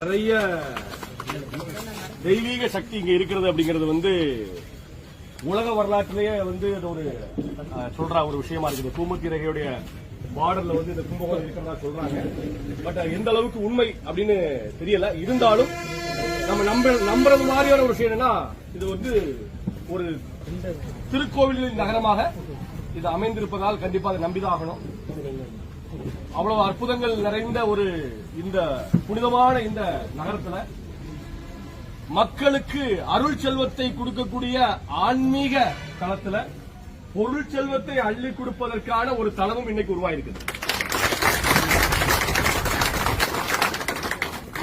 நிறைய தெய்வீக சக்தி இங்க இருக்கிறது அப்படிங்கிறது உலக வரலாற்றிலேயே அது ஒரு சொல்ற ஒரு விஷயமா இருக்குது. பூமத்தி ரேகையுடைய பார்டர்ல இந்த கும்பகோணம் இருக்கிறதா சொல்றாங்க. பட் எந்த அளவுக்கு உண்மை அப்படின்னு தெரியல. இருந்தாலும் நம்ம நம்புறது மாதிரியான ஒரு விஷயம் என்னன்னா, இது ஒரு திருக்கோவிலின் நகரமாக இது அமைந்திருப்பதால் கண்டிப்பா அதை நம்பிதான் ஆகணும். அவ்வளவு அற்புதங்கள் நிறைந்த இந்த புனிதமான இந்த நகரத்துல மக்களுக்கு அருள் செல்வத்தை கொடுக்கக்கூடிய ஆன்மீக தளத்துல பொருள் செல்வத்தை அள்ளி கொடுப்பதற்கான ஒரு தளமும் இன்னைக்கு உருவாயிருக்குது.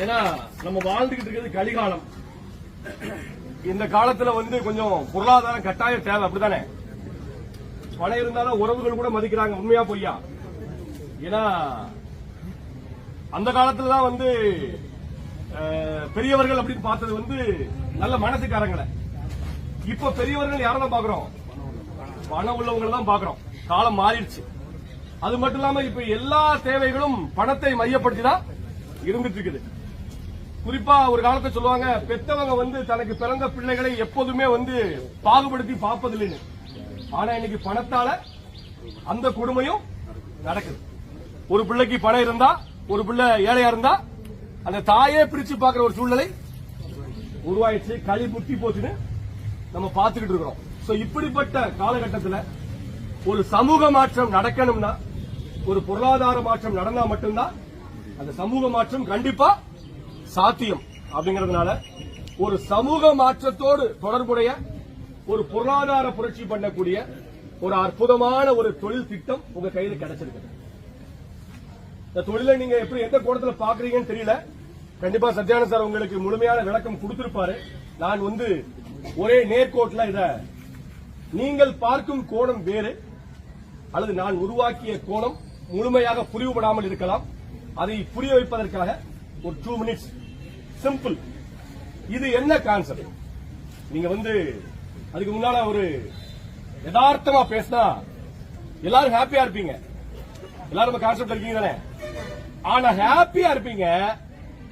ஏன்னா நம்ம வாழ்ந்துகிட்டு இருக்கிறது கலிகாலம். இந்த காலத்துல கொஞ்சம் பொருளாதாரம் கட்டாயம் தேவை. அப்படித்தானே? பணம் இருந்தாலும் உறவுகள் கூட மதிக்கிறாங்க. உண்மையா பொய்யா? ஏன்னா அந்த காலத்துலதான் பெரியவர்கள் அப்படின்னு பார்த்தது நல்ல மனசுக்காரங்களை. இப்ப பெரியவர்கள் யாரெல்லாம் பாக்குறோம்? பணம் உள்ளவங்களை தான் பாக்குறோம். காலம் மாறிடுச்சு. அது மட்டும் இல்லாம இப்ப எல்லா தேவைகளும் பணத்தை மையப்படுத்திதான் இருந்துட்டு இருக்குது. குறிப்பா ஒரு காலத்தை சொல்லுவாங்க, பெத்தவங்க தனக்கு பிறந்த பிள்ளைகளை எப்போதுமே பாகுபடுத்தி பார்ப்பதில்லைன்னு. ஆனா இன்னைக்கு பணத்தால அந்த கொடுமையும் நடக்குது. ஒரு பிள்ளைக்கு பணம் இருந்தா, ஒரு பிள்ளை ஏழையா இருந்தா அந்த தாயே பிரிச்சு பாக்குற ஒரு சூழ்நிலை உருவாயிடுச்சு. களி புத்தி போச்சுன்னு நம்ம பார்த்துக்கிட்டு இருக்கிறோம். இப்படிப்பட்ட காலகட்டத்தில் ஒரு சமூக மாற்றம் நடக்கணும்னா, ஒரு பொருளாதார மாற்றம் நடந்தா மட்டும்தான் அந்த சமூக மாற்றம் கண்டிப்பா சாத்தியம். அப்படிங்கறதுனால ஒரு சமூக மாற்றத்தோடு தொடர்புடைய ஒரு பொருளாதார புரட்சி பண்ணக்கூடிய ஒரு அற்புதமான ஒரு தொழில் திட்டம் உங்க கையில் கிடைச்சிருக்கு. இந்த தொழிலை நீங்க எப்படி எந்த கோணத்தில் பாக்குறீங்கன்னு தெரியல. கண்டிப்பா சத்யானந்த் சார் உங்களுக்கு முழுமையான விளக்கம் கொடுத்திருப்பாரு. நான் ஒரே நேர்கோட்டில் இத நீங்கள் பார்க்கும் கோணம் வேறு, அல்லது நான் உருவாக்கிய கோணம் முழுமையாக புரிவுபடாமல் இருக்கலாம். அதை புரிய வைப்பதற்காக ஒரு 2 minutes சிம்பிள். இது என்ன கான்செப்ட்? நீங்க அதுக்கு முன்னால ஒரு யதார்த்தமா பேசினா எல்லாரும் ஹாப்பியா இருப்பீங்க. எல்லாரும் கான்செப்ட் இருக்கீங்க தானே? ஆனா ஹாப்பியா இருப்பீங்க,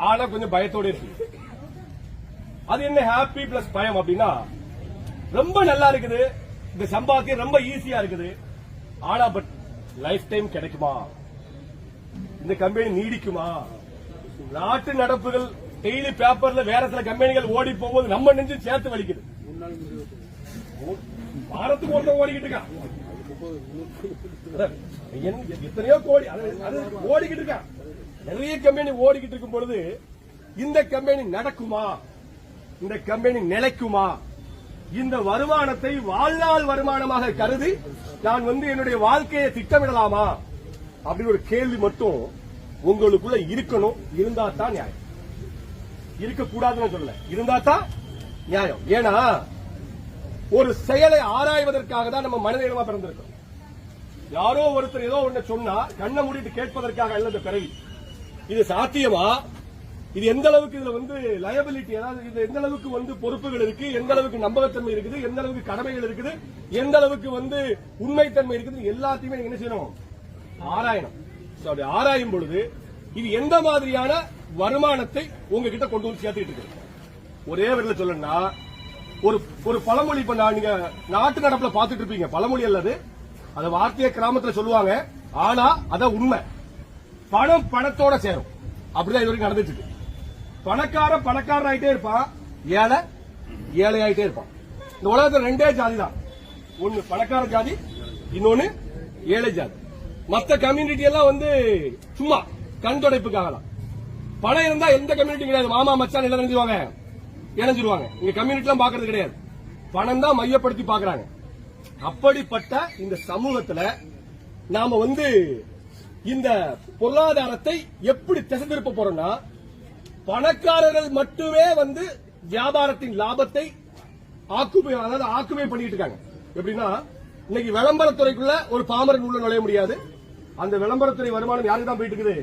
ஆனா கொஞ்சம் பயத்தோட இருப்பீங்க. அது என்ன ஹாப்பி பிளஸ் பயம் அப்படின்னா, ரொம்ப நல்லா இருக்குது, இந்த சம்பாத்தியம் ரொம்ப ஈஸியா இருக்குது, ஆனா பட் லைஃப் டைம் கிடைக்குமா? இந்த கம்பெனி நீடிக்குமா? நாட்டு நடப்புகள் டெய்லி பேப்பர்ல வேற சில கம்பெனிகள் ஓடி போகும்போது நம்ம நெஞ்சு சேர்த்து வலிக்குது. வாரத்துக்கு ஒருத்தர் ஓடிக்கிட்டு இருக்கான், எத்தனையோ கோடி ஓடிக்கிட்டு இருக்கான். நிறைய கம்பெனி ஓடிக்கிட்டு இருக்கும் பொழுது இந்த கம்பெனி நடக்குமா? இந்த கம்பெனி நிலைக்குமா? இந்த வருமானத்தை வாழ்நாள் வருமானமாக கருதி நான் என்னுடைய வாழ்க்கையை திட்டமிடலாமா அப்படின்னு ஒரு கேள்வி மட்டும் உங்களுக்குள்ள இருக்கணும். இருந்தா தான் நியாயம். இருக்கக்கூடாதுன்னு சொல்லல, இருந்தா தான் நியாயம். ஏன்னா ஒரு செயலை ஆராய்வதற்காக தான் நம்ம மனித இனமா பிறந்திருக்கோம். யாரோ ஒருத்தர் ஏதோ ஒண்ணு சொன்னா கண்ணை மூடிட்டு கேட்பதற்காக அல்ல இந்த பிறவி. இது சாத்தியமா? இது எந்த அளவுக்கு இதுல லயபிலிட்டி, அதாவது இது எந்த அளவுக்கு பொறுப்புகள் இருக்கு, எந்த அளவுக்கு நம்பகத்தன்மை இருக்குது, எந்த அளவுக்கு கடமைகள் இருக்குது, எந்த அளவுக்கு உண்மைத்தன்மை இருக்குது, எல்லாத்தையுமே நீங்க என்ன செய்யணும்? ஆராயணும். அப்படி ஆராயும் பொழுது இது எந்த மாதிரியான வருமானத்தை உங்ககிட்ட கொண்டு வந்து சேர்த்துக்கிட்டு இருக்கு? ஒரே வரையில சொல்லணும்னா, ஒரு பழமொழி இப்ப நீங்க நாட்டு நடப்புல பாத்துட்டு இருப்பீங்க. பழமொழி அல்லது அத வார்த்தைய கிராமத்துல சொல்லுவாங்க, ஆனா அத உண்மை. பணம் பணத்தோட சேரும். அப்படிதான் இது வரைக்கும் நடந்துட்டு இருக்கு. பணக்காரன் ஆயிட்டே இருப்பான், ஏழை ஆயிட்டே இருப்பான். இந்த உலகத்துல 2 ஜாதி தான். ஒன்னு பணக்கார ஜாதி, இன்னொன்னு ஏழை ஜாதி. மத்த கம்யூனிட்டி எல்லாம் சும்மா கண் துடைப்புக்காக தான். பணம் இருந்தா எந்த கம்யூனிட்டி கிடையாது. மாமா மச்சான் எல்லாம் இணைஞ்சிருவாங்க. இங்க கம்யூனிட்டி எல்லாம் பாக்குறது கிடையாது. பணம் தான் மையப்படுத்தி பாக்குறாங்க. அப்படிப்பட்ட இந்த சமூகத்துல நாம இந்த பொருளாதாரத்தை எப்படி திசை திருப்ப போறோம்னா, பணக்காரர்கள் மட்டுமே வியாபாரத்தின் லாபத்தை ஆக்குமை பண்ணிட்டு இருக்காங்க. எப்படின்னா, இன்னைக்கு விளம்பரத்துறைக்குள்ள ஒரு பாமரன் உள்ள நுழைய முடியாது. அந்த விளம்பரத்துறை வருமானம் யாருக்கு தான் போயிட்டு இருக்குது?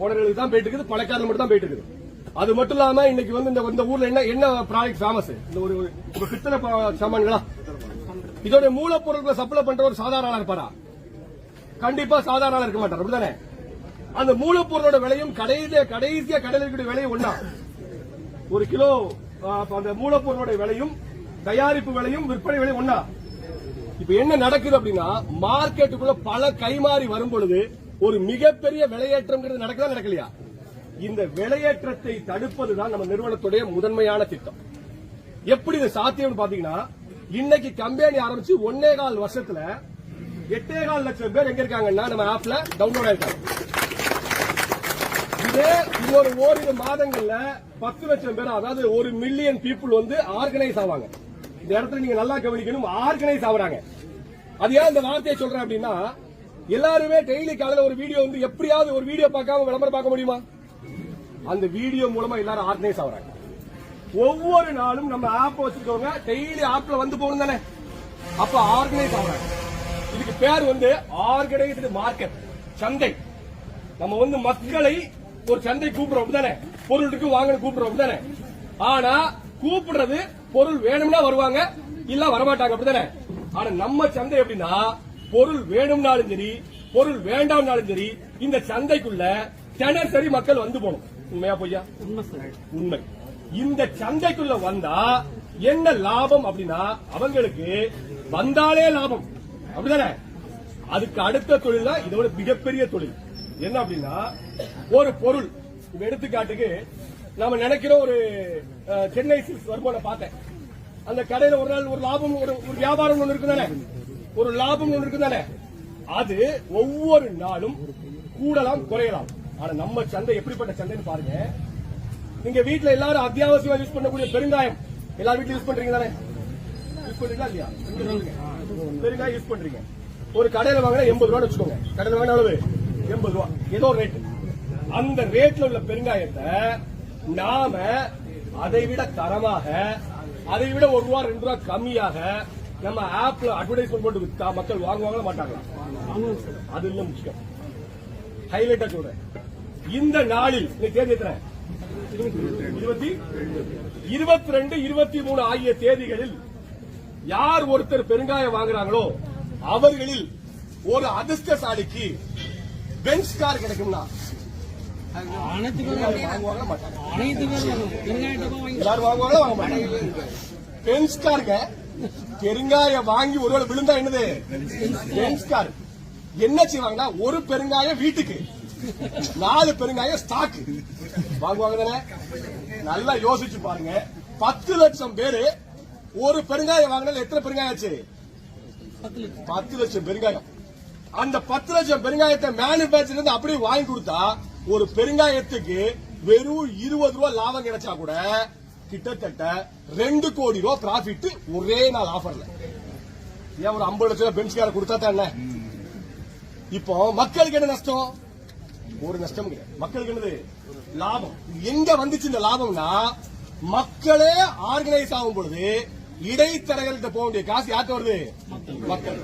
ஓனர்களுக்கு தான் போயிட்டு இருக்குது, பணக்காரர்கள் மட்டும் தான் போயிட்டு இருக்குது. அது மட்டும் இல்லாம இன்னைக்கு இந்த ஊர்ல என்ன ப்ராடக்ட் ஃபேமஸ்? இந்த ஒரு பித்தளை சாமான்களா? இதோட மூலப்பொருட்களை சப்ளை பண்ற ஒரு சாதாரண இருப்பாரா? கண்டிப்பா சாதாரண இருக்க மாட்டார். அப்படிதானே? அந்த மூலப்பொருளோட விலையும் கடைசியா கடையில் இருக்கக்கூடிய விலையும் ஒண்ணா. ஒரு கிலோ அந்த மூலப்பொருளோட விலையும் தயாரிப்பு விலையும் விற்பனை விலையும் ஒண்ணா. இப்ப என்ன நடக்குது அப்படின்னா, மார்க்கெட்டுக்குள்ள பல கைமாறி வரும் பொழுது ஒரு மிகப்பெரிய விலையேற்றம் நடக்குதா நடக்கலையா? இந்த விலையேற்றத்தை தடுப்பதுதான் நம்ம நிறுவனத்துடைய முதன்மையான திட்டம். எப்படி இது சாத்தியம் பாத்தீங்கன்னா, இன்னைக்கு கம்பெனி ஆரம்பிச்சு 1.25 வருஷத்துல 8.25 லட்சம் பேர் எங்க இருக்காங்கன்னா நம்ம ஆப்ல டவுன்லோட் ஆயிருக்காங்க. இதே இன்னொரு ஓரிரு மாதங்கள்ல 10 லட்சம் பேர், அதாவது 1 மில்லியன் பீப்புள் வந்து ஆர்கனைஸ் ஆவாங்க. இந்த இடத்துல நீங்க நல்லா கவனிக்கணும், ஆர்கனைஸ் ஆகுறாங்க. அது ஏன் இந்த வார்த்தையை சொல்றேன் அப்படின்னா, எல்லாருமே டெய்லி காலையில ஒரு வீடியோ வந்து எப்படியாவது ஒரு வீடியோ பார்க்காம விளம்பரம் பார்க்க முடியுமா? அந்த வீடியோ மூலமா எல்லாரும் ஆர்கனைஸ் ஆகுறாங்க. ஒவ்வொரு நாளும் நம்ம ஆப் வச்சிருக்கவங்க டெய்லி ஆப்ல வந்து போகணும் தானே, அப்ப ஆர்கனைஸ் ஆகுறாங்க. இதுக்கு பேர் வந்து ஆர்கனைஸ்டு மார்க்கெட், சந்தை. நம்ம வந்து மக்களை ஒரு சந்தை கூப்பிடுறோம் தானே, பொருள் இருக்கு வாங்க கூப்பிடுறோம் தானே. ஆனா கூப்பிடுறது பொருள் வேணும்னா வருவாங்க, இல்ல வரமாட்டாங்க அப்படித்தானே. ஆனா நம்ம சந்தை எப்படின்னா, பொருள் வேணும்னாலும் சரி பொருள் வேண்டாம்னாலும் சரி இந்த சந்தைக்குள்ள தினசரி மக்கள் வந்து போகணும். உண்மையா பொய்யா? உண்மை. இந்த சந்தைக்குள்ள வந்தா என்ன லாபம் அப்படின்னா, அவங்களுக்கு வந்தாலே லாபம் அப்படிதானே. அதுக்கு அடுத்த தொழில் தான் இதோட மிகப்பெரிய தொழில். என்ன அப்படின்னா, ஒரு பொருள் எடுத்துக்காட்டுக்கு நாம நினைக்கிறோம், ஒரு சென்னை சில்க்ஸ் வருமானம் பார்த்தேன். அந்த கடையில ஒரு நாள் ஒரு லாபம், ஒரு வியாபாரம் ஒன்று இருக்கு தானே, ஒரு லாபம் ஒன்று இருக்கு தானே. அது ஒவ்வொரு நாளும் கூடலாம் குறையலாம். ஆனா நம்ம சந்தை எப்படிப்பட்ட சந்தைன்னு பாருங்க. நீங்க வீட்டுல எல்லாரும் அத்தியாவசியமா யூஸ் பண்ணக்கூடிய பெருங்காயம் எல்லாரும் வீட்டுல யூஸ் பண்றீங்க தானே, யூஸ் பண்றீங்களா இல்லையா? பெருங்காயம் யூஸ் பண்றீங்க. ஒரு கடையில வாங்கினா 80 ரூபான்னு வச்சுக்கோங்க. கடையில வாங்கின அளவு 80 ரூபா, ஏதோ ரேட். அந்த ரேட்ல உள்ள பெருங்காயத்தை நாம அதை விட தரமாக, அதை விட 1 ரூபா 2 ரூபா கம்மியாக நம்ம ஆப்ல அட்வர்டைஸ்மெண்ட் போட்டு வித்தா மக்கள் வாங்குவாங்களா மாட்டாங்களா? அது இல்ல முக்கியம். ஹைலைட்டா சொல்றேன். இந்த நாளில் தேதி எத்தனை? 22, 23 ஆகிய தேதிகளில் யார் ஒருத்தர் பெருங்காயம் வாங்குறாங்களோ அவர்களில் ஒரு அதிர்ஷ்டசாலிக்கு பென்ஸ் கார் கிடைக்கும்னா வாங்குவாங்களா மாட்டாங்க? எல்லாரும் வாங்குவாங்களா வாங்க மாட்டாங்க? பென்ஸ் காருங்க. பெருங்காயம் வாங்கி ஒருவேளை விழுந்தா என்னது? Benz car. என்ன செய்வாங்கன்னா, ஒரு பெருங்காயம் வீட்டுக்கு, 4 பெருங்காயம் ஸ்டாக் வாங்குவாங்க தானே. நல்லா யோசிச்சு பாருங்க. 10 லட்சம் பேரு ஒரு பெருங்காயம் வாங்கினா எத்தனை பெருங்காயம் ஆச்சு? 10 லட்சம் பெருங்காயம். அந்த 10 லட்சம் பெருங்காயத்தை மேனுபேக்சர் இருந்து அப்படியே வாங்கி கொடுத்தா ஒரு பெருங்காயத்துக்கு வெறும் 20 ரூபாய் லாபம் கிடைச்சா கூட கிட்டத்தட்ட 2 கோடி ரூபாய் பிராபிட் ஒரே நாள் ஆஃபர்ல. ஏன் ஒரு 50 லட்சம் ரூபாய் பென்ஸ் காரை கொடுத்தா தானே. இப்போ மக்களுக்கு என்ன நஷ்டம்? ஒரு நஷ்டம் கிடையாது. மக்களுக்கு என்னது லாபம்? எங்க வந்துச்சு இந்த லாபம்னா, மக்களே ஆர்கனைஸ் ஆகும் பொழுது இடைத்தரகர்கிட்ட போக வேண்டிய காசு யார்கிட்ட வருது? மக்கள்.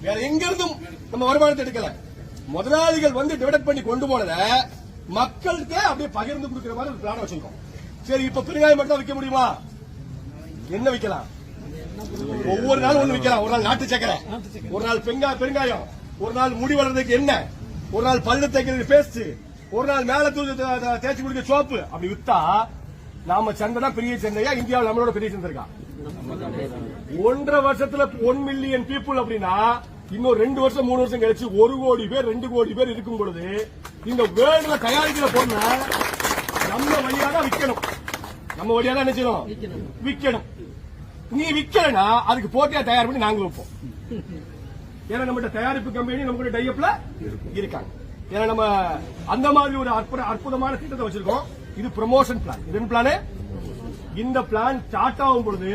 வேற எங்க இருந்தும் நம்ம வருமானத்தை எடுக்கல. முதலாளிகள் வந்து டிவைட் பண்ணி கொண்டு போனத மக்களுக்கு அப்படியே பகிர்ந்து கொடுக்கிற மாதிரி ஒரு பிளான் வச்சிருக்கோம். சரி, இப்ப பெருங்காயம் மட்டும் விற்க முடியுமா? என்ன விற்கலாம்? ஒவ்வொரு நாளும் ஒண்ணு விற்கலாம். ஒரு நாள் நாட்டு சக்கரை, ஒரு நாள் பெருங்காயம், ஒரு நாள் முடி வளர்றதுக்கு என்ன, ஒரு நாள் பல்லு தைக்கிறது பேஸ்ட், ஒரு நாள் மேல தூள் தேய்ச்சி குடிக்க சோப்பு. அப்படி வித்தா நாம சந்தை தான் பெரிய சந்தையா? இந்தியாவில் நம்மளோட பெரிய சந்தை இருக்கா? 1.5 வருஷத்துல 1 மில்லியன் பீப்புள் அப்படின்னா, இன்னும் 2 வருஷம் 3 வருஷம் கழிச்சு 1 கோடி பேர் 2 கோடி பேர் இருக்கும் பொழுது இந்த வேர்ல்ட்ல தயாரிக்கிற பொருளை நம்ம வழியா தான் விற்கணும். நம்ம வழியா தான் என்ன செய்யணும்? விற்கணும். நீ விற்கலன்னா அதுக்கு போட்டியா தயார் பண்ணி நாங்க வைப்போம். ஏன்னா நம்ம தயாரிப்பு கம்பெனி நம்ம டைப்ல இருக்காங்க. ஏன்னா நம்ம அந்த மாதிரி ஒரு அற்புதமான திட்டத்தை வச்சிருக்கோம். இது ப்ரமோஷன் பிளான். இது என்ன பிளான்? இந்த பிளான் ஸ்டார்ட் ஆகும் பொழுது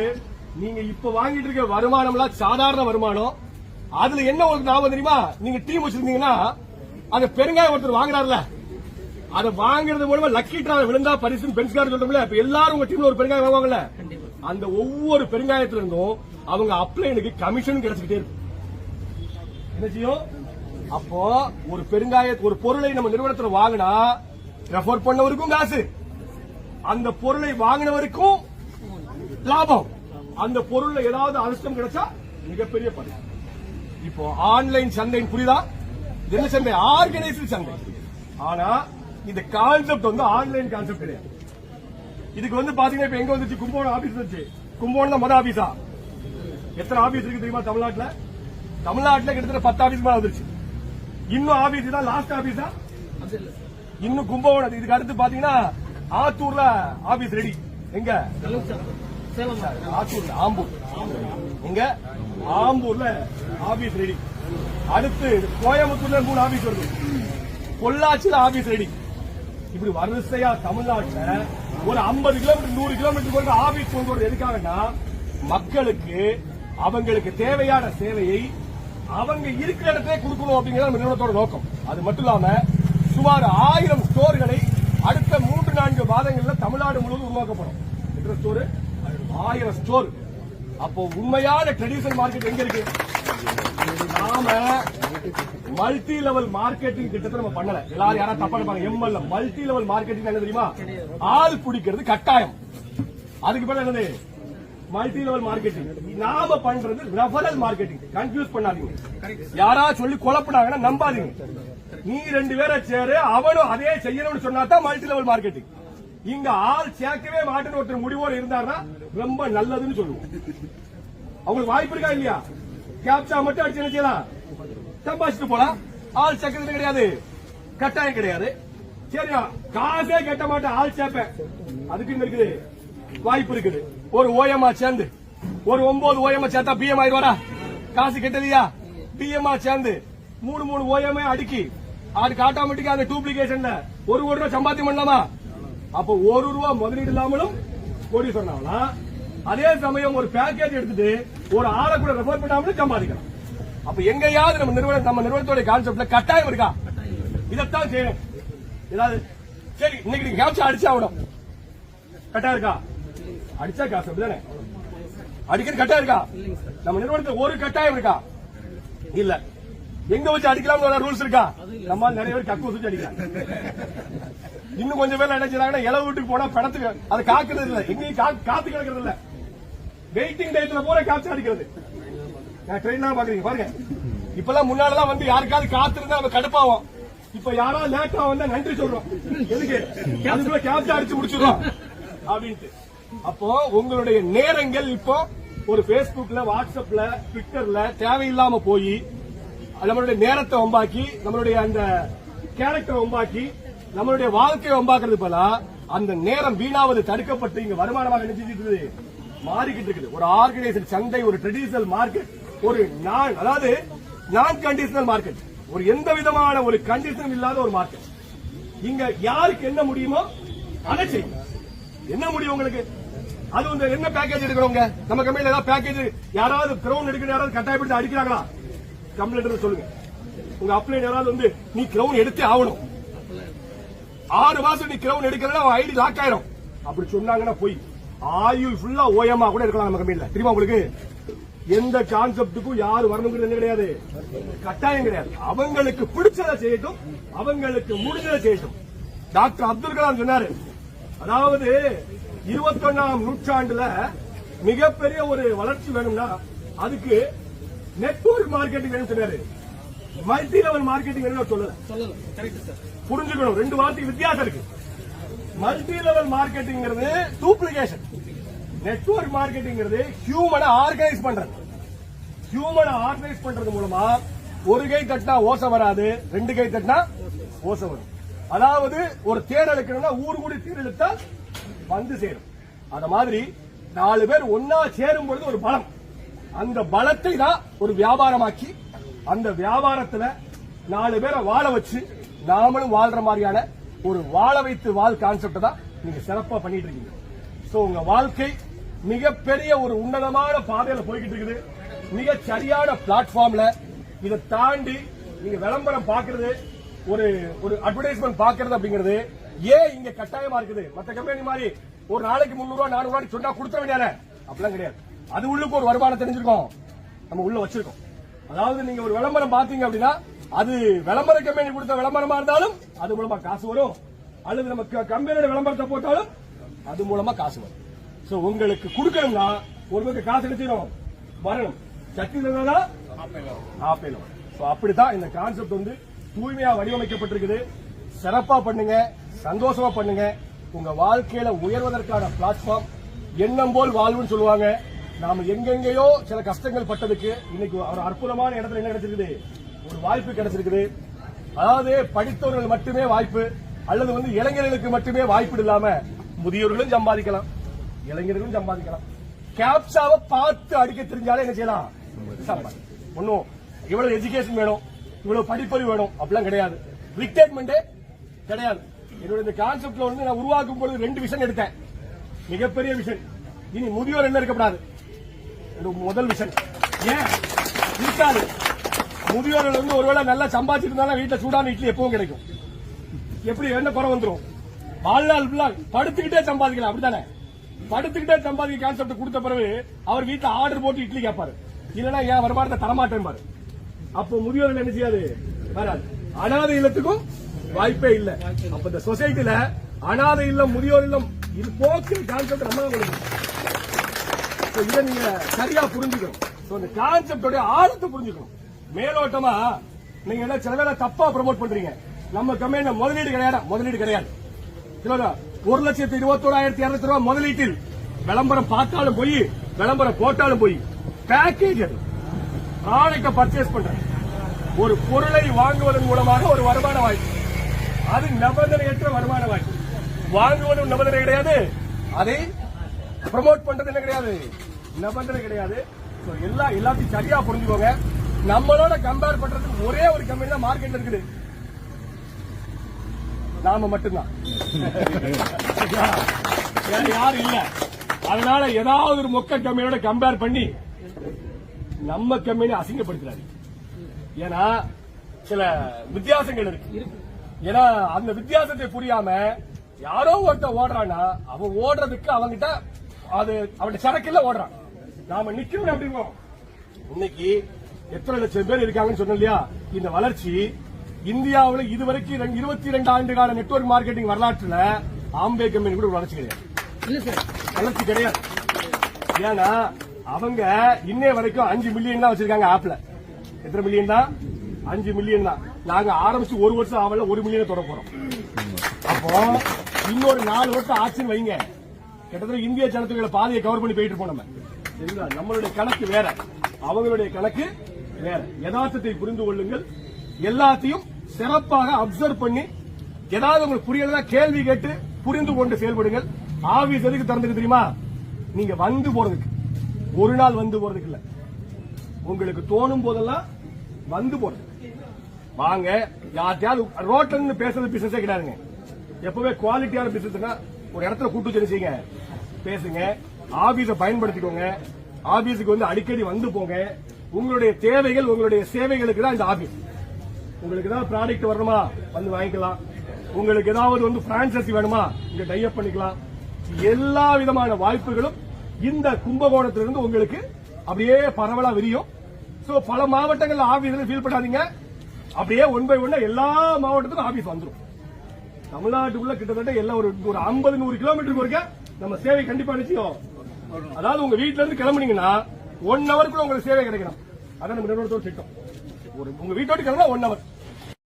நீங்க இப்ப வாங்கிட்டு இருக்க வருமானம் சாதாரண வருமானம். அதுல என்ன உங்களுக்கு ஞாபகம் தெரியுமா? நீங்க டீம் வச்சிருந்தீங்கன்னா அந்த பெருங்காயம் ஒருத்தர் வாங்குறாருல, அதை வாங்குறது மூலமா லக்கி டிரா விழுந்தா பரிசு பென்ஸ் கார்டு சொல்றோம்ல. இப்ப எல்லாரும் உங்க டீம்ல ஒரு பெருங்காயம் வாங்குவாங்கல்ல, அந்த ஒவ்வொரு பெருங்காயத்துல இருந்தும் அவங்க அப்ளைனுக்கு கமிஷன் கிடைச்சிக்கிட்டே இருக்கு. என்ன செய்யும்? அப்போ ஒரு ஒரு பொருளை நம்ம நிறுவனத்தில் வாங்கினா ரெஃபர் பண்ணவருக்கும் காசு, அந்த பொருளை வாங்கினவருக்கும் லாபம், அந்த பொருள்ல ஏதாவது அதிர்ஷ்டம் கிடைச்சா மிகப்பெரிய பரிசு. இப்போ ஆன்லைன் சந்தை புரியுதா? என்ன சந்தை? ஆர்கனைஸ்டு சந்தை. ஆனா இந்த கான்செப்ட் வந்து ஆன்லைன் கான்செப்ட் கிடையாது. இதுக்கு வந்து பாத்தீங்கன்னா இப்ப எங்க வந்துச்சு, கும்பகோணம் ஆபீஸ் வந்துச்சு. கும்பகோணம் தான் மொதல் ஆபீஸா? எத்தனை ஆபீஸ் இருக்கு தெரியுமா தமிழ்நாட்டுல? தமிழ்நாட்டுல கிட்டத்தட்ட 10 ஆபீஸ் மேல வந்துருச்சு. இன்னும் ஆபீஸ் தான் லாஸ்ட் ஆபீஸா? இன்னும் கும்பகோணம். இதுக்கு அடுத்து பாத்தீங்கன்னா ஆத்தூர்ல ஆபீஸ் ரெடி. எங்க? ஆத்தூர்ல, ஆம்பூர். எங்க? ஆம்பூர்ல ஆபீஸ் ரெடி. அடுத்து கோயம்புத்தூர்ல 3 ஆபீஸ் வருது. பொள்ளாச்சியில ஆபீஸ் ரெடி. இப்படி வரிசையா தமிழ்நாட்டுல ஒரு 50 கிலோமீட்டர் 100 கிலோமீட்டர் ஆபீஸ் கொண்டு வரது எதுக்காகனா மக்களுக்கு அவங்களுக்கு தேவையான சேவையை அவங்க இருக்கிற இடத்துல கொடுக்கணும் அப்படிங்கிறது நிறுவனத்தோட நோக்கம். அது மட்டும் இல்லாம சுமார் 1000 ஸ்டோர்களை அடுத்த 3-4 மாதங்கள்ல தமிழ்நாடு முழுவதும் உருவாக்கப்படும். எத்தனை ஸ்டோர்? 1000 ஸ்டோர். அப்போ உண்மையான ட்ரெடிஷனல் மார்க்கெட் எங்க இருக்கு? நாம மல்டி லெவல் மார்க்கெட்டிங் திட்டத்தை நம்ம பண்ணல. எல்லாரும் யாரா தப்பா நினைப்பாங்க. எம்எல்ஏ மல்டி லெவல் மார்க்கெட்டிங் என்ன தெரியுமா? ஆள் பிடிக்கிறது கட்டாயம். அதுக்கு பேர் என்னது? Multi level marketing. நாம பண்றது ரெஃபரல் மார்க்கெட்டிங். கன்ஃபியூஸ் பண்ணாதீங்க. யாரா சொல்லி குழப்பினாங்கன்னா நம்பாதீங்க. நீ 2 பேரை சேரு, அவனும் அதே செய்யணும்னு சொன்னா தான் மல்டி லெவல் மார்க்கெட்டிங். இங்க ஆள் சேர்க்கவே மாட்டேன்னு ஒருத்தர் முடிவோடு இருந்தாருன்னா ரொம்ப நல்லதுன்னு சொல்லுவோம். அவங்களுக்கு வாய்ப்பு இருக்கா இல்லையா? கேப்சா மட்டும் அடிச்சு என்ன செய்யலாம்? சம்பாதிச்சுட்டு போலாம். ஆள் சேர்க்கறது கிடையாது, கட்டாயம் கிடையாது. சரியா? காசே கட்ட மாட்டேன், ஆள் சேர்ப்பேன். அதுக்கு இருக்குது வாய்ப்பு இருக்குது. ஒரு ஓஎம்ஆ சேர்ந்து ஒரு 9 ஓஎம்ஆ சேர்த்தா பிஎம் ஆயிடுவாரா? காசு கெட்டலையா? பிஎம்ஆ சேர்ந்து 3 ஓஎம்ஐ அடுக்கி அதுக்கு ஆட்டோமேட்டிக்கா அந்த டூப்ளிகேஷன்ல 1 கோடி ரூபாய் சம்பாத்தியம் பண்ணலாமா? அப்போ 1 ரூபாய் முதலீடு இல்லாமலும் கோடி சொன்னாங்களா? அதே சமயம் ஒரு பேக்கேஜ் எடுத்துட்டு ஒரு ஆளை கூட ரெஃபர் பண்ணாமலும் சம்பாதிக்கலாம். அப்ப எங்கேயாவது நம்ம நிறுவனத்தோட கான்செப்ட்ல கட்டாயம் இருக்கா? இதைத்தான் செய்யணும். ஏதாவது சரி இன்னைக்கு நீங்க கேப்சா அடிச்சா ஆகணும். கட்டாயம் இருக்கா? அடிச்சா காசு அப்படிதானே? அடிக்கிறது கட்டாயம் இருக்கா? நம்ம நிறுவனத்தில் ஒரு கட்டாயம் இருக்கா? இல்ல. எங்க வச்சு அடிக்கலாம்னு ரூல்ஸ் இருக்கா? நம்ம நிறைய பேர் கக்கு வச்சு அடிக்கலாம். இன்னும் கொஞ்சம் பேர் என்ன செய்யறாங்கன்னா இளவு வீட்டுக்கு போனா பணத்துக்கு அதை காக்குறது இல்ல, எங்கேயும் காத்து கிடக்கிறது இல்ல. வெயிட்டிங் டயத்துல போற கேப்சா அடிக்கிறது. ட்ரெயின் பாக்குறீங்க பாருங்க. இப்பெல்லாம் முன்னாலதான் வந்து யாருக்காவது காத்திருந்தா நம்ம கடுப்பாவோம். இப்ப யாராவது லேட்டா வந்தா நன்றி சொல்றோம். எதுக்கு? அதுக்குள்ள கேப்சா அடிச்சு முடிச்சிடுறோம் அப்படின்ட்டு. அப்போ உங்களுடைய நேரங்கள் இப்போ ஒரு பேஸ்புக்ல, வாட்ஸ்அப்ல, ட்விட்டர்ல தேவையில்லாம போய் நம்மளுடைய நேரத்தை வம்பாக்கி, நம்மளுடைய அந்த கேரக்டரை வம்பாக்கி, நம்மளுடைய வாழ்க்கையை வம்பாக்குறது போல அந்த நேரம் வீணாவது தடுக்கப்பட்டு இங்க வருமானமாக நினைச்சிட்டு மாறிக்கிட்டு இருக்குது. ஒரு ஆர்கனைசேஷன் சந்தை, ஒரு ட்ரெடிஷனல் மார்க்கெட், ஒரு அதாவது நான் கண்டிஷனல் மார்க்கெட், ஒரு எந்த விதமான ஒரு கண்டிஷனும் இல்லாத ஒரு மார்க்கெட். இங்க யாருக்கு என்ன முடியுமோ அதை செய்யும். என்ன முடியும் உங்களுக்கு? அது வந்து என்ன பேக்கேஜ் எடுக்கிறவங்க நம்ம கம்பெனில ஏதாவது பேக்கேஜ் யாராவது கிரவுன் எடுக்கணும், யாராவது கட்டாயப்படுத்தி அடிக்கிறாங்களா? கம்ப்ளைண்ட் சொல்லுங்க. உங்க அப்ளைன் யாராவது வந்து நீ கிரவுன் எடுத்தே ஆகணும், 6 மாசம் நீ கிரவுன் எடுக்கிறதா ஐடி லாக் ஆயிரும் அப்படி சொன்னாங்கன்னா போய் ஆயுள் ஃபுல்லா ஓஎம்ஆ கூட இருக்கலாம் நம்ம கம்பெனில. தெரியுமா உங்களுக்கு? எந்த கான்செப்டுக்கும் யாரு வரணுங்கிறது என்ன கிடையாது, கட்டாயம் கிடையாது. அவங்களுக்கு பிடிச்சதை செய்யட்டும், அவங்களுக்கு முடிஞ்சதை செய்யட்டும். டாக்டர் அப்துல் கலாம் சொன்னாரு, அதாவது 21ஆம் நூற்றாண்டுல மிகப்பெரிய ஒரு வளர்ச்சி வேணும்னா அதுக்கு நெட்வொர்க் மார்க்கெட்டிங் வேணும் சொன்னாரு. மல்டி லெவல் மார்க்கெட்டிங் வேணும் சொல்லல. புரிஞ்சுக்கணும், 2 வார்த்தைக்கு வித்தியாசம் இருக்கு. Multi level marketing duplication, network marketing ஹியூமனை ஆர்கனைஸ் பண்றது. ஹியூமனை ஆர்கனைஸ் பண்றது மூலமா ஒரு கை தட்டினா ஓசை வராது, 2 கை தட்டினா ஓசை வரும். அதாவது ஒரு தேர் இழுக்கணும்னா ஊர் கூடி தேர் இழுத்தால் வந்து சேரும். அத மாதிரி 4 பேர் ஒன்னா சேரும் பொழுது ஒரு பலம், அந்த பலத்தை தான் ஒரு வியாபாரமாக்கி அந்த வியாபாரத்துல 4 பேரை வாழ வச்சு நாமளும் வாழ்ற மாதிரியான ஒரு வாழ வைத்து வாழ் கான்செப்ட் தான் நீங்க சிறப்பா பண்ணிட்டு இருக்கீங்க. சோ உங்க வாழ்க்கை மிகப்பெரிய ஒரு உன்னதமான பாதையில போய்கிட்டு இருக்குது. மிக சரியான பிளாட்ஃபார்ம்ல இதை தாண்டி நீங்க விளம்பரம் பாக்குறது, ஒரு அட்வர்டைஸ்மெண்ட் பாக்குறது அப்படிங்கிறது ஏன் இங்க கட்டாயமா இருக்குது? மற்ற கம்பெனி மாதிரி ஒரு நாளைக்கு 300 ரூபாய் 400 ரூபாய் சொன்னா கொடுத்த வேண்டிய அப்படிலாம் கிடையாது. அது உள்ளுக்கு ஒரு வருமானம் தெரிஞ்சிருக்கோம், நம்ம உள்ள வச்சிருக்கோம். அதாவது நீங்க ஒரு விளம்பரம் பாத்தீங்க அப்படின்னா அது விளம்பர கம்பெனி கொடுத்த விளம்பரமா இருந்தாலும் அது மூலமா காசு வரும், அல்லது நம்ம கம்பெனியோட விளம்பரத்தை போட்டாலும் அது மூலமா காசு வரும். சோ உங்களுக்கு கொடுக்கணும்னா ஒரு பக்கம் காசு எடுத்துடும் வரணும், சக்தி இருந்தாதான் ஆப்பேலும். அப்படித்தான் இந்த கான்செப்ட் வந்து தூய்மையா வடிவமைக்கப்பட்டிருக்குது. சிறப்பா பண்ணுங்க, சந்தோஷமா பண்ணுங்க. உங்க வாழ்க்கையில உயர்வதற்கான பிளாட்ஃபார்ம் எண்ணம் போல் வாழ்வுன்னு சொல்லுவாங்க. நாம எங்கெங்கயோ சில கஷ்டங்கள் பட்டதுக்கு இன்னைக்கு ஒரு அற்புதமான இடத்துல என்ன கிடைச்சிருக்குது, ஒரு வாய்ப்பு கிடைச்சிருக்குது. அதாவது படித்தவர்கள் மட்டுமே வாய்ப்பு அல்லது இளைஞர்களுக்கு மட்டுமே வாய்ப்பு இல்லாம முதியோர்களும் சம்பாதிக்கலாம், இளைஞர்களும் சம்பாதிக்கலாம். கேப்சாவை பார்த்து அடிக்க தெரிஞ்சாலே என்ன செய்யலாம், ஒன்னும் இவ்வளவு எஜுகேஷன் வேணும், இவ்வளவு படிப்பறிவு வேணும் அப்படிலாம் கிடையாது, ரிக்டைர்மெண்டே கிடையாது. என்னோட இந்த கான்செப்ட்ல நான் உருவாக்கும் பொழுது 2 விஷன் எடுத்தேன், மிகப்பெரிய விஷன். இனி முதியோர் என்ன இருக்கப்படாது, முதல் விஷன் ஏன் இருக்காது. முதியோர்கள் ஒருவேளை நல்லா சம்பாதிச்சிருந்தாலும் வீட்டுல சூடான இட்லி எப்பவும் கிடைக்கும். எப்படி என்ன குறை வந்துரும், வாழ்நாள் படுத்துக்கிட்டே சம்பாதிக்கலாம், அப்படித்தானே? படுத்துக்கிட்டே சம்பாதிக்க கான்செப்ட் கொடுத்த பிறகு அவர் வீட்டுல ஆர்டர் போட்டு இட்லி கேட்பாரு, இல்லன்னா ஏன் வருமானத்தை தரமாட்டேன் பாரு. அப்போ முதியோர்கள் என்ன செய்யாது, வராது. அனாதை இல்லத்துக்கும் வாய்ப்பே இல்ல. அப்ப இந்த சொசைட்டில அனாதை இல்லம், முதியோர் இல்லம் இது போக்கு கான்செப்ட் நம்ம தான் கொடுக்கணும். இதை நீங்க சரியா புரிஞ்சுக்கணும். இந்த கான்செப்டோட ஆழத்தை புரிஞ்சுக்கணும். மேலோட்டமா நீங்க சில பேரை தப்பா ப்ரமோட் பண்றீங்க. நம்ம கம்பெனில முதலீடு கிடையாது, முதலீடு கிடையாது. 1,21,200 ரூபாய் முதலீட்டில் விளம்பரம் பார்த்தாலும் போய், விளம்பரம் போட்டாலும் போய், பேக்கேஜ் அது ப்ராடக்ட பர்ச்சேஸ் பண்ற ஒரு பொருளை வாங்குவதன் மூலமாக ஒரு வருமான வாய்ப்பு, அது நிபந்தனையற்ற வருமான வாய்ப்பு. வாங்குவதும் நிபந்தனை கிடையாது, அதை ப்ரமோட் பண்றது என்ன கிடையாது, நிபந்தனை கிடையாது. எல்லாத்தையும் சரியா புரிஞ்சுக்கோங்க. நம்மளோட கம்பேர் பண்றதுக்கு ஒரே ஒரு கம்பெனி தான் மார்க்கெட்ல இருக்குது, நாம மட்டும்தான், யாரும் இல்ல. அதனால ஏதாவது ஒரு மொக்க கம்பெனியோட கம்பேர் பண்ணி நம்ம கம்பெனி அசிங்கப்படுத்துறாரு. ஏன்னா சில வித்தியாசங்கள் இருக்கு. ஏன்னா அந்த வித்தியாசத்தை புரியாம யாரோ ஒருத்தர் ஓடுறான்னா அவன் ஓடுறதுக்கு அவங்கிட்ட அது அவன் சரக்குல ஓடுறான், நாம நிக்கணும் அப்படிங்க. இன்னைக்கு எத்தனை லட்சம் பேர் இருக்காங்கன்னு சொன்ன இல்லையா, இந்த வளர்ச்சி இந்தியாவில் இதுவரைக்கும் 22 ஆண்டு கால நெட்வொர்க் மார்க்கெட்டிங் வரலாற்றுல ஆம்பே கம்பெனி கூட வளர்ச்சி கிடையாது, வளர்ச்சி கிடையாது. ஏன்னா அவங்க இன்னே வரைக்கும் 5 மில்லியன் தான் வச்சிருக்காங்க. ஆப்ல எத்தனை மில்லியன் தான், 5 மில்லியன் தான். நாங்க ஆரம்பிச்சு 1 வருஷம் ஆவல 1 மில்லியன் தொட போறோம். அப்போ இன்னொரு 4 வருஷம் ஆச்சுன்னு வைங்க, கிட்டத்தட்ட இந்திய ஜனத்தொகையில பாதியை கவர் பண்ணி போயிட்டு இருப்போம் நம்ம. சரிங்களா? நம்மளுடைய கணக்கு வேற, அவங்களுடைய கணக்கு வேற. யதார்த்தத்தை புரிந்து கொள்ளுங்கள். எல்லாத்தையும் சிறப்பாக அப்சர்வ் பண்ணி ஏதாவது உங்களுக்கு புரியலன்னா கேள்வி கேட்டு புரிந்து கொண்டு செயல்படுங்கள். ஆபீஸ் எதுக்கு திறந்துக்கு தெரியுமா, நீங்க வந்து போறதுக்கு, ஒரு நாள் வந்து போறதுக்கு இல்ல, உங்களுக்கு தோணும் போதெல்லாம் வந்து போறது. வாங்க, யார்ட்டையாவது ரோட்ல இருந்து பேசுறது பிசினஸே கிடையாதுங்க. எப்பவே குவாலிட்டியான பிசினஸ்னா ஒரு இடத்துல கூட்டு செய்யுங்க, பேசுங்க, ஆபீஸை பயன்படுத்திக்கோங்க. ஆபீஸுக்கு அடிக்கடி வந்து போங்க. உங்களுடைய தேவைகள், உங்களுடைய சேவைகளுக்கு தான் இந்த ஆபீஸ். உங்களுக்கு ஏதாவது ப்ராடக்ட் வரணுமா வந்து வாங்கிக்கலாம். உங்களுக்கு ஏதாவது பிரான்சைசி வேணுமா இங்க டைப் பண்ணிக்கலாம். எல்லா விதமான வாய்ப்புகளும் இந்த கும்பகோணத்திலிருந்து உங்களுக்கு அப்படியே பரவலா விரியும். சோ பல மாவட்டங்கள் ஆபீஸ்ல ஃபீல் பண்ணாதீங்க, அப்படியே 1 by 1 எல்லா மாவட்டத்துக்கும் ஆபீஸ் வந்துடும். தமிழ்நாட்டுக்குள்ள கிட்டத்தட்ட எல்லாம் ஒரு 50-100 கிலோமீட்டருக்கு ஒருக்க நம்ம சேவை கண்டிப்பா நிச்சயம். அதாவது உங்க வீட்டுல இருந்து கிளம்புனீங்கன்னா 1 ஹவருக்குள்ள உங்களுக்கு சேவை கிடைக்கணும். அதான் நம்ம நிறுவனத்தோட திட்டம். உங்க வீட்டோட கிளம்புனா 1 ஹவர்.